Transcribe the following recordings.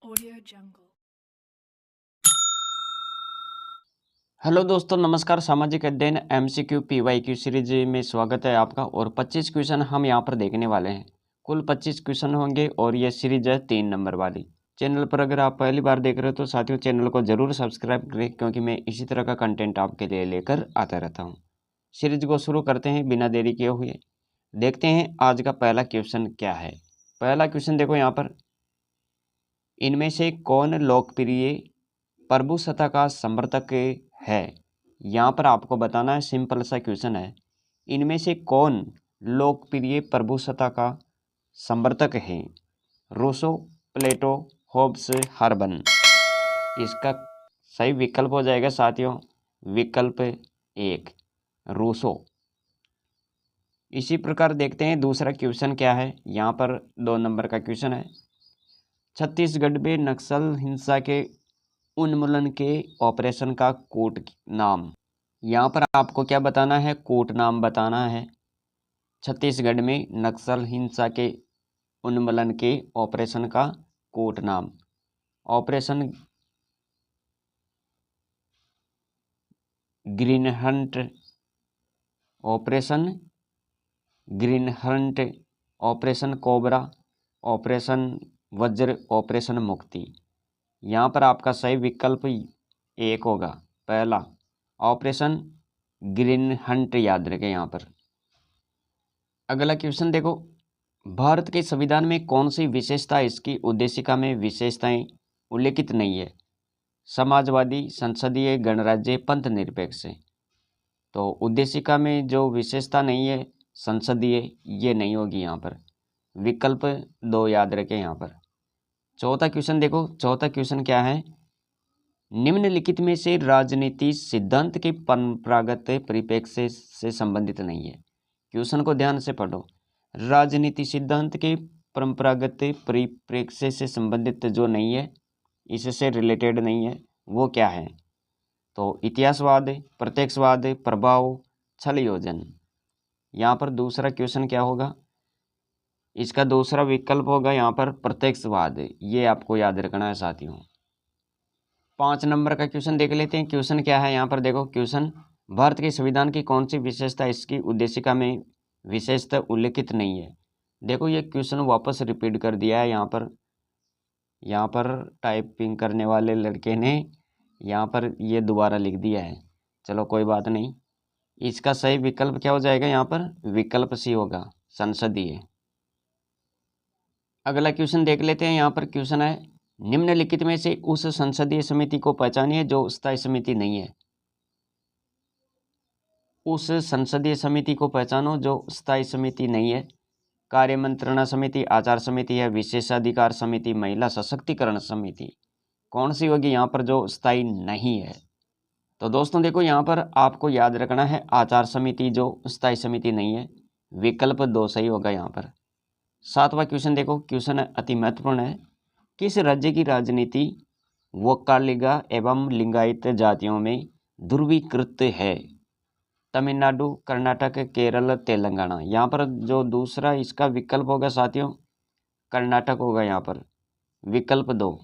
Audio Jungle. Hello दोस्तों, नमस्कार। सामाजिक अध्ययन एमसीक्यू पीवाईक्यू सीरीज में स्वागत है आपका। और 25 क्वेश्चन हम यहाँ पर देखने वाले हैं। कुल 25 क्वेश्चन होंगे और ये सीरीज है 3 नंबर वाली। चैनल पर अगर आप पहली बार देख रहे हो तो साथियों चैनल को जरूर सब्सक्राइब करें, क्योंकि मैं इसी तरह का कंटेंट आपके लिए लेकर आता रहता हूँ। सीरीज को शुरू करते हैं बिना देरी किए हुए। देखते हैं आज का पहला क्वेश्चन क्या है। पहला क्वेश्चन देखो यहाँ पर, इनमें से कौन लोकप्रिय प्रभुसत्ता का समर्थक है। यहाँ पर आपको बताना है, सिंपल सा क्वेश्चन है। इनमें से कौन लोकप्रिय प्रभुसत्ता का समर्थक है। रूसो, प्लेटो, होब्स, हर्बन। इसका सही विकल्प हो जाएगा साथियों विकल्प 1, रूसो। इसी प्रकार देखते हैं दूसरा क्वेश्चन क्या है। यहाँ पर 2 नंबर का क्वेश्चन है। छत्तीसगढ़ में नक्सल हिंसा के उन्मूलन के ऑपरेशन का कोड नाम। यहाँ पर आपको क्या बताना है, कोड नाम बताना है। छत्तीसगढ़ में नक्सल हिंसा के उन्मूलन के ऑपरेशन का कोड नाम। Operation green Hunt, operation green Hunt, operation cobra, operation वज्र, ऑपरेशन मुक्ति। यहाँ पर आपका सही विकल्प 1 होगा, पहला ऑपरेशन ग्रीन हंट। याद रखें यहाँ पर। अगला क्वेश्चन देखो, भारत के संविधान में कौन सी विशेषता इसकी उद्देशिका में विशेषताएं उल्लेखित नहीं है। समाजवादी, संसदीय, गणराज्य, पंथ निरपेक्ष। तो उद्देशिका में जो विशेषता नहीं है संसदीय, ये नहीं होगी यहाँ पर। विकल्प 2 याद रखें यहाँ पर। चौथा क्वेश्चन देखो, चौथा क्वेश्चन क्या है। निम्नलिखित में से राजनीति सिद्धांत के परंपरागत परिप्रेक्ष्य से संबंधित नहीं है। क्वेश्चन को ध्यान से पढ़ो। राजनीति सिद्धांत के परंपरागत परिप्रेक्ष्य से संबंधित जो नहीं है, इससे रिलेटेड नहीं है, वो क्या है। तो इतिहासवाद, प्रत्यक्षवाद, प्रभाव, छल योजन। यहाँ पर दूसरा क्वेश्चन क्या होगा, इसका दूसरा विकल्प होगा यहाँ पर प्रत्यक्षवाद। ये आपको याद रखना है साथियों। 5 नंबर का क्वेश्चन देख लेते हैं। क्वेश्चन क्या है यहाँ पर देखो। क्वेश्चन, भारत के संविधान की कौन सी विशेषता इसकी उद्देशिका में विशेषता उल्लेखित नहीं है। देखो ये क्वेश्चन वापस रिपीट कर दिया है यहाँ पर टाइपिंग करने वाले लड़के ने यहाँ पर ये दोबारा लिख दिया है। चलो कोई बात नहीं। इसका सही विकल्प क्या हो जाएगा यहाँ पर, विकल्प सी होगा, संसदीय। अगला क्वेश्चन देख लेते हैं। यहाँ पर क्वेश्चन है, निम्नलिखित में से उस संसदीय समिति को पहचानिए जो स्थायी समिति नहीं है। उस संसदीय समिति को पहचानो जो स्थायी समिति नहीं है। कार्य मंत्रणा समिति, आचार समिति है, विशेषाधिकार समिति, महिला सशक्तिकरण समिति। कौन सी होगी यहाँ पर जो स्थायी नहीं है। तो दोस्तों देखो यहाँ पर आपको याद रखना है आचार समिति जो स्थायी समिति नहीं है। विकल्प 2 सही होगा यहाँ पर। 7वां क्वेश्चन देखो, क्वेश्चन अति महत्वपूर्ण है। किस राज्य की राजनीति वोक्कालिगा एवं लिंगायत जातियों में ध्रुवीकृत है। तमिलनाडु, कर्नाटक, केरल, तेलंगाना। यहाँ पर जो दूसरा इसका विकल्प होगा साथियों, कर्नाटक होगा यहाँ पर, विकल्प 2।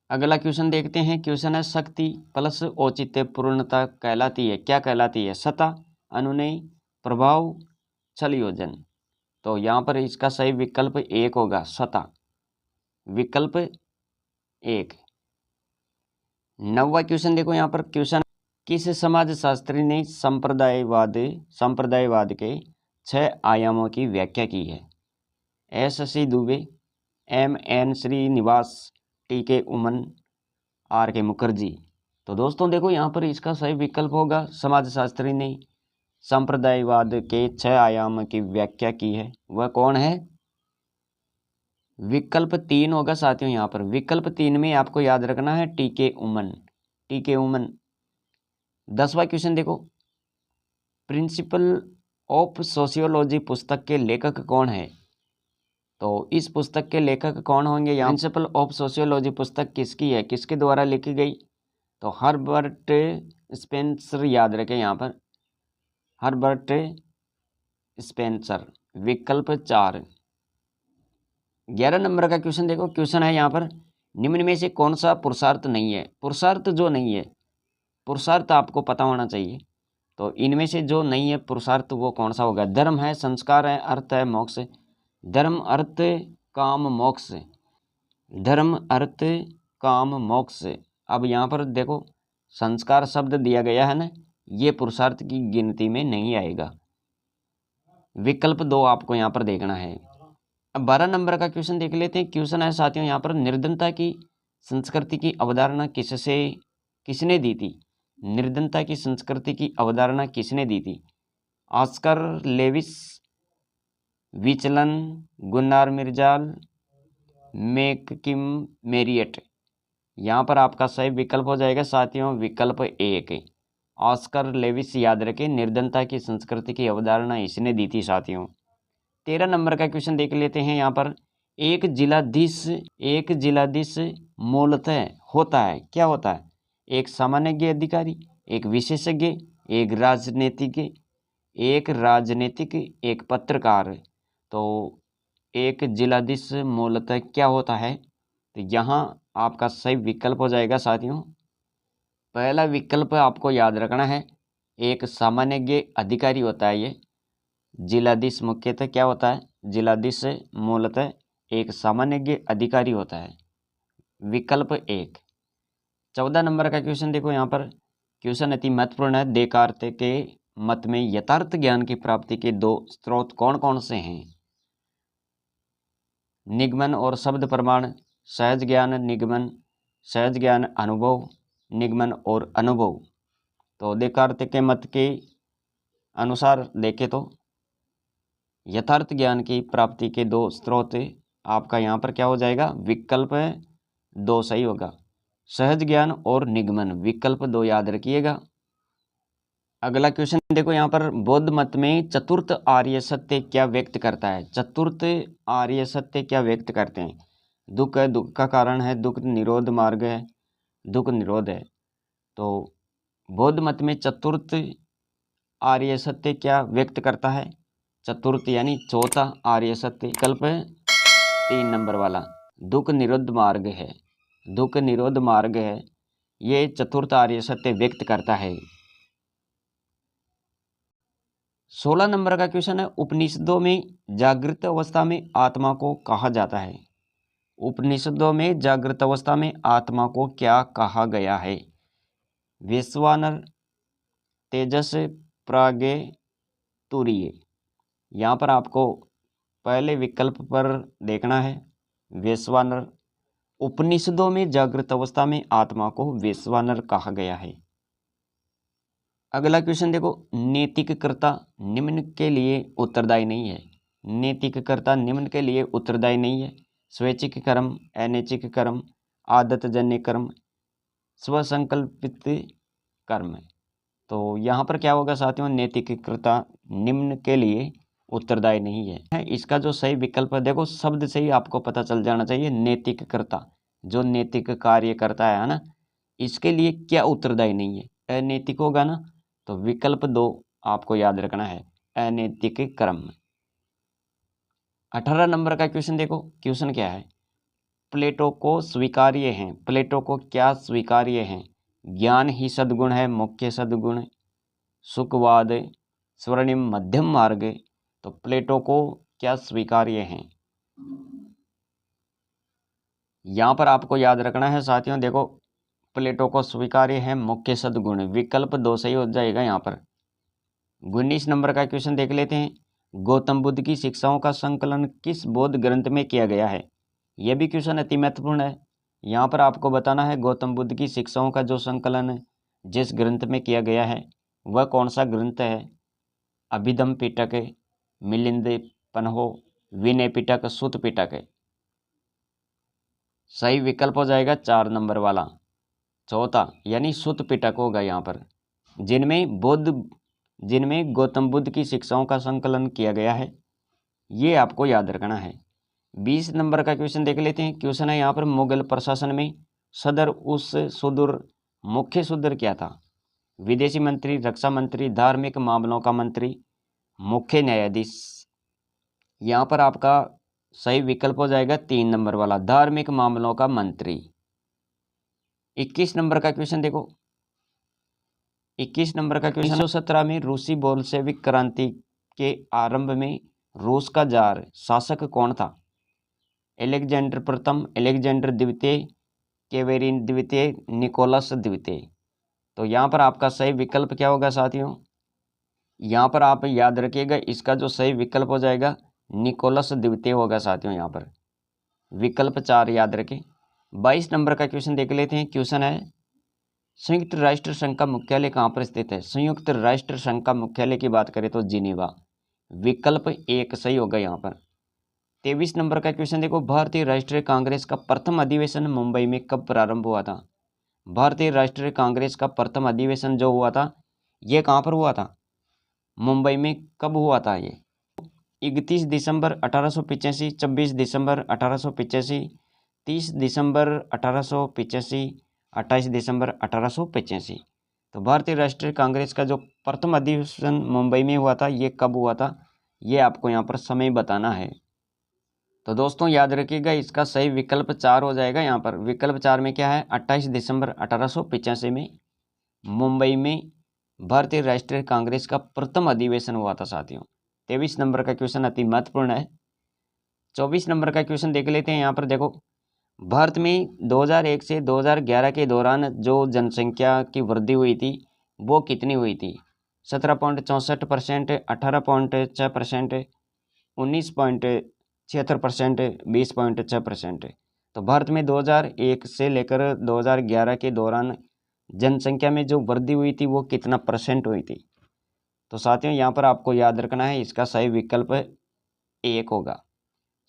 अगला क्वेश्चन देखते हैं। क्वेश्चन है, शक्ति प्लस औचित्य पूर्णता कहलाती है, क्या कहलाती है। सत्ता, अनुनय, प्रभाव, छल योजन। तो यहाँ पर इसका सही विकल्प 1 होगा, सत्ता, विकल्प 1। 9वां क्वेश्चन देखो यहाँ पर। क्वेश्चन, किस समाजशास्त्री ने संप्रदायवाद के 6 आयामों की व्याख्या की है। S.C. Dubey, M.N. Srinivas, T.K. उमन, R.K. मुखर्जी। तो दोस्तों देखो यहाँ पर इसका सही विकल्प होगा, समाजशास्त्री ने संप्रदायवाद के 6 आयाम की व्याख्या की है, वह कौन है। विकल्प 3 होगा साथियों। यहाँ पर विकल्प 3 में आपको याद रखना है T.K. उमन, T.K. उमन। 10वां क्वेश्चन देखो, प्रिंसिपल ऑफ सोशियोलॉजी पुस्तक के लेखक कौन है। तो इस पुस्तक के लेखक कौन होंगे। यहाँ प्रिंसिपल ऑफ सोशियोलॉजी पुस्तक किसकी है, किसके द्वारा लिखी गई। तो हर्बर्ट स्पेंसर, याद रखें यहाँ पर, हर्बर्ट स्पेंसर, विकल्प 4। 11 नंबर का क्वेश्चन देखो। क्वेश्चन है यहाँ पर, निम्न में से कौन सा पुरुषार्थ नहीं है? पुरुषार्थ जो नहीं है, पुरुषार्थ आपको पता होना चाहिए। तो इनमें से जो नहीं है पुरुषार्थ वो कौन सा होगा? धर्म है, संस्कार है, अर्थ है, मोक्ष है। धर्म, अर्थ, काम, मोक्ष। धर्म, अर्थ, काम, मोक्ष। अब यहाँ पर देखो संस्कार शब्द दिया गया है ना, ये पुरुषार्थ की गिनती में नहीं आएगा। विकल्प 2 आपको यहाँ पर देखना है। अब 12 नंबर का क्वेश्चन देख लेते हैं। क्वेश्चन है साथियों यहाँ पर, निर्धनता की संस्कृति की अवधारणा किसने दी थी? निर्धनता की संस्कृति की अवधारणा किसने दी थी? ऑस्कर लेविस, विचलन, गुन्नार मिर्जाल, मैककिम मेरियट। यहाँ पर आपका सही विकल्प हो जाएगा साथियों विकल्प 1। ऑस्कर लेविस याद रखें, निर्धनता की संस्कृति की अवधारणा इसने दी थी साथियों। 13 नंबर का क्वेश्चन देख लेते हैं यहाँ पर, एक जिलाधीश मूलतः होता है, क्या होता है? एक सामान्य अधिकारी, एक विशेषज्ञ, एक राजनीतिक, एक पत्रकार। तो एक जिलाधीश मूलतः क्या होता है? तो यहाँ आपका सही विकल्प हो जाएगा साथियों, पहला विकल्प आपको याद रखना है, एक सामान्य अधिकारी होता है ये। जिलाधीश मुख्यतः क्या होता है? जिलाधीश मूलतः एक सामान्य अधिकारी होता है। विकल्प 1। 14 नंबर का क्वेश्चन देखो यहाँ पर, क्वेश्चन अति महत्वपूर्ण है। देकार्त के मत में यथार्थ ज्ञान की प्राप्ति के 2 स्रोत कौन कौन से हैं? निगमन और शब्द प्रमाण, सहज ज्ञान निगमन, सहज ज्ञान अनुभव, निगमन और अनुभव। तो देकार्त के मत के अनुसार देखें तो यथार्थ ज्ञान की प्राप्ति के 2 स्रोत आपका यहाँ पर क्या हो जाएगा? विकल्प 2 सही होगा, सहज ज्ञान और निगमन। विकल्प 2 याद रखिएगा। अगला क्वेश्चन देखो यहाँ पर, बौद्ध मत में चतुर्थ आर्य सत्य क्या व्यक्त करता है? चतुर्थ आर्य सत्य क्या व्यक्त करते हैं? दुख है, दुख का कारण है, दुख निरोध मार्ग है, दुख निरोध है। तो बौद्ध मत में चतुर्थ आर्य सत्य क्या व्यक्त करता है? चतुर्थ यानी चौथा आर्य सत्य विकल्प 3 नंबर वाला दुख निरोध मार्ग है। दुख निरोध मार्ग है, ये चतुर्थ आर्य सत्य व्यक्त करता है। 16 नंबर का क्वेश्चन है, उपनिषदों में जागृत अवस्था में आत्मा को कहा जाता है? उपनिषदों में जागृत अवस्था में आत्मा को क्या कहा गया है? वैश्वानर, तेजस, प्राज्ञ, तुरीय। यहाँ पर आपको पहले विकल्प पर देखना है, वैश्वानर। उपनिषदों में जागृत अवस्था में आत्मा को वैश्वानर कहा गया है। अगला क्वेश्चन देखो, नैतिककर्ता निम्न के लिए उत्तरदायी नहीं है। नैतिककर्ता निम्न के लिए उत्तरदायी नहीं है। स्वैच्छिक कर्म, अनैच्छिक कर्म, आदतजन्य कर्म, स्वसंकल्पित कर्म। तो यहाँ पर क्या होगा साथियों? नैतिककर्ता निम्न के लिए उत्तरदायी नहीं है। इसका जो सही विकल्प है, देखो शब्द से ही आपको पता चल जाना चाहिए, नैतिककर्ता जो नैतिक कार्य करता है ना, इसके लिए क्या उत्तरदायी नहीं है? अनैतिक होगा ना, तो विकल्प 2 आपको याद रखना है, अनैतिक कर्म। 18 नंबर का क्वेश्चन देखो, क्वेश्चन क्या है? प्लेटो को स्वीकार्य है, प्लेटो को क्या स्वीकार्य है? ज्ञान ही सद्गुण है, मुख्य सद्गुण, सुखवाद, स्वर्णिम मध्यम मार्ग। तो प्लेटो को क्या स्वीकार्य है? यहाँ पर आपको याद रखना है साथियों, देखो प्लेटो को स्वीकार्य है मुख्य सद्गुण। विकल्प 2 सही हो जाएगा यहाँ पर। 19 नंबर का क्वेश्चन देख लेते हैं, गौतम बुद्ध की शिक्षाओं का संकलन किस बौद्ध ग्रंथ में किया गया है? यह भी क्वेश्चन अति महत्वपूर्ण है। यहाँ पर आपको बताना है गौतम बुद्ध की शिक्षाओं का जो संकलन जिस ग्रंथ में किया गया है वह कौन सा ग्रंथ है? अभिधम पिटक, मिलिंद पन्हो, विनय पिटक, सुत पिटक। सही विकल्प हो जाएगा 4 नंबर वाला, चौथा यानी सुत पिटक होगा यहाँ पर, जिनमें गौतम बुद्ध की शिक्षाओं का संकलन किया गया है। ये आपको याद रखना है। 20 नंबर का क्वेश्चन देख लेते हैं। क्वेश्चन है यहाँ पर, मुगल प्रशासन में सदर उस सुदूर मुख्य सुदूर क्या था? विदेशी मंत्री, रक्षा मंत्री, धार्मिक मामलों का मंत्री, मुख्य न्यायाधीश। यहाँ पर आपका सही विकल्प हो जाएगा 3 नंबर वाला, धार्मिक मामलों का मंत्री। 21 नंबर का क्वेश्चन देखो, 21 नंबर का क्वेश्चन, 1917 में रूसी बोल्शेविक क्रांति के आरंभ में रूस का जार शासक कौन था? अलेक्जेंडर प्रथम, अलेक्जेंडर द्वितीय, केवेरिन द्वितीय, निकोलस द्वितीय। तो यहाँ पर आपका सही विकल्प क्या होगा साथियों? यहाँ पर आप याद रखिएगा, इसका जो सही विकल्प हो जाएगा निकोलस द्वितीय होगा साथियों। यहाँ पर विकल्प 4 याद रखें। 22 नंबर का क्वेश्चन देख लेते हैं। क्वेश्चन है, संयुक्त राष्ट्र संघ का मुख्यालय कहाँ पर स्थित है? संयुक्त राष्ट्र संघ का मुख्यालय की बात करें तो जिनेवा। विकल्प 1 सही होगा यहाँ पर। 23 नंबर का क्वेश्चन देखो, भारतीय राष्ट्रीय कांग्रेस का प्रथम अधिवेशन मुंबई में कब प्रारंभ हुआ था? भारतीय राष्ट्रीय कांग्रेस का प्रथम अधिवेशन जो हुआ था ये कहाँ पर हुआ था? मुंबई में कब हुआ था ये? 31 दिसंबर 1885, 26 दिसंबर 1885, 30 दिसंबर 1885, 28 दिसंबर 1885। तो भारतीय राष्ट्रीय कांग्रेस का जो प्रथम अधिवेशन मुंबई में हुआ था ये कब हुआ था, ये आपको यहाँ पर समय बताना है। तो दोस्तों याद रखिएगा, इसका सही विकल्प 4 हो जाएगा। यहाँ पर विकल्प 4 में क्या है? 28 दिसंबर 1885 में मुंबई में भारतीय राष्ट्रीय कांग्रेस का प्रथम अधिवेशन हुआ था साथियों। 23 नंबर का क्वेश्चन अति महत्वपूर्ण है। 24 नंबर का क्वेश्चन देख लेते हैं। यहाँ पर देखो, भारत में 2001 से 2011 के दौरान जो जनसंख्या की वृद्धि हुई थी वो कितनी हुई थी? 17.64%, 18.6%, 19.76%, 20.6%। तो भारत में 2001 से लेकर 2011 के दौरान जनसंख्या में जो वृद्धि हुई थी वो कितना परसेंट हुई थी? तो साथियों यहाँ पर आपको याद रखना है, इसका सही विकल्प 1 होगा,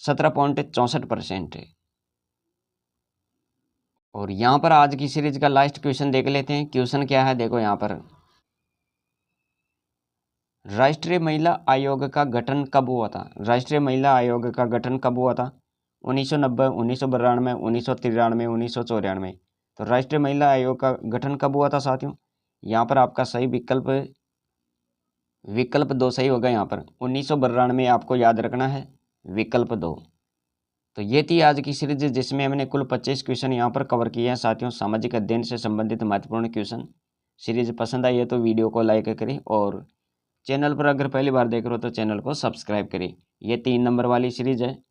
17.64%। और यहाँ पर आज की सीरीज का लास्ट क्वेश्चन देख लेते हैं। क्वेश्चन क्या है देखो, यहाँ पर राष्ट्रीय महिला आयोग का गठन कब हुआ था? राष्ट्रीय महिला आयोग का गठन कब हुआ था? 1990, 1992, 1993, 1994। तो राष्ट्रीय महिला आयोग का गठन कब हुआ था साथियों? यहाँ पर आपका सही विकल्प 2 सही होगा। यहाँ पर 1992 में आपको याद रखना है, विकल्प 2। तो ये थी आज की सीरीज जिसमें हमने कुल 25 क्वेश्चन यहाँ पर कवर किए हैं साथियों, सामाजिक अध्ययन से संबंधित महत्वपूर्ण क्वेश्चन। सीरीज पसंद आई है तो वीडियो को लाइक करें और चैनल पर अगर पहली बार देख रहे हो तो चैनल को सब्सक्राइब करें। ये 3 नंबर वाली सीरीज है।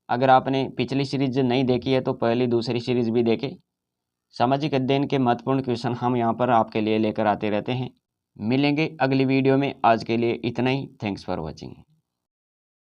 अगर आपने पिछली सीरीज नहीं देखी है तो पहली दूसरी सीरीज भी देखें। सामाजिक अध्ययन के महत्वपूर्ण क्वेश्चन हम यहाँ पर आपके लिए लेकर आते रहते हैं। मिलेंगे अगली वीडियो में। आज के लिए इतना ही। Thanks for watching.